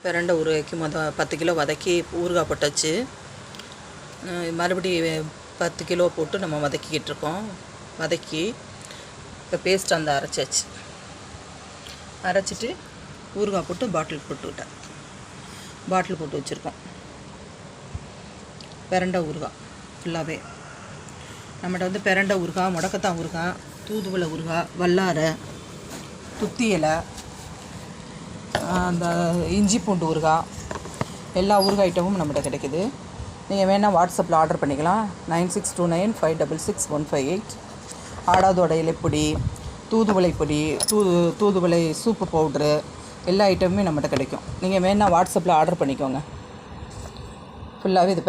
பிரண்டை ஊறுகாய்க்கு 10 கிலோ வதக்கி ஊறுகாய் போட்டாச்சு. மறுபடி 10 கிலோ போட்டு நம்ம வதக்கிக்கிட்டு இருக்கோம். வதக்கி இப்போ பேஸ்ட் அந்த அரைச்சாச்சு. அரைச்சிட்டு ஊறுகாய் போட்டு பாட்டில் போட்டு வச்சுருக்கோம். பிரண்டை ஊறுகாய் ஃபுல்லாகவே நம்மகிட்ட வந்து பிரண்டை ஊறுகாய், முடக்கத்தான் ஊறுகாய், தூதுவளை ஊறுகாய், வல்லாரை, துத்தி இலை, அந்த இஞ்சி பூண்டு ஊறுகாய், எல்லா ஊறுகாய் ஐட்டமும் நம்மகிட்ட கிடைக்குது. நீங்கள் வேணால் வாட்ஸ்அப்பில் ஆர்டர் பண்ணிக்கலாம். 9629566158. ஆடாதோட இலைப்பொடி, தூதுவளை பொடி, தூதுவளை சூப்பு பவுட்ரு, எல்லா ஐட்டமுமே நம்மகிட்ட கிடைக்கும். நீங்கள் வேணால் வாட்ஸ்அப்பில் ஆர்டர் பண்ணிக்கோங்க. ஃபுல்லாகவே இது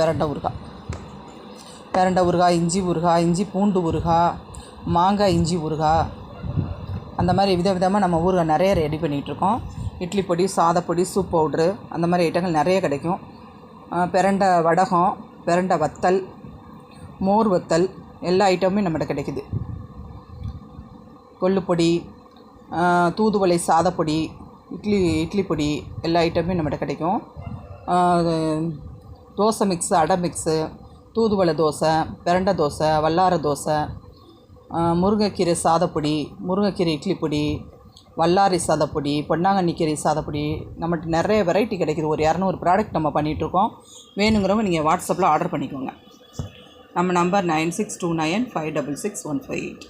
பிரண்டை ஊறுகாய், இஞ்சி ஊறுகாய், இஞ்சி பூண்டு ஊறுகாய், மாங்காய் இஞ்சி ஊறுகாய், அந்த மாதிரி விதவிதமாக நம்ம ஊறுகாய் நிறைய ரெடி பண்ணிகிட்ருக்கோம். இட்லி பொடி, சாதப்பொடி, சூப் பவுட்ரு, அந்த மாதிரி ஐட்டங்கள் நிறைய கிடைக்கும். பிரண்டை வடகம், பிரண்டை வத்தல், மோர் வத்தல், எல்லா ஐட்டமுமே நம்மகிட்ட கிடைக்குது. கொள்ளுப்பொடி, தூதுவளை சாதப்பொடி, இட்லி பொடி, எல்லா ஐட்டமுமே நம்மகிட்ட கிடைக்கும். தோசை மிக்ஸு, அடை மிக்ஸு, தூதுவளை தோசை, பிரண்டை தோசை, வல்லாரை தோசை, முருங்கைக்கீரை சாதப்பொடி, முருங்கைக்கீரை இட்லி பொடி, வல்லாரி சாதப்பொடி, பொன்னாங்கண்ணி கீரை சாதப்பொடி, நம்மகிட்ட நிறைய வெரைட்டி கிடைக்கிது. ஒரு 200 ப்ராடக்ட் நம்ம பண்ணிகிட்ருக்கோம். வேணுங்கிறவங்க நீங்கள் வாட்ஸ்அப்பில் ஆர்டர் பண்ணிக்கோங்க. நம்ம நம்பர் 9629566158.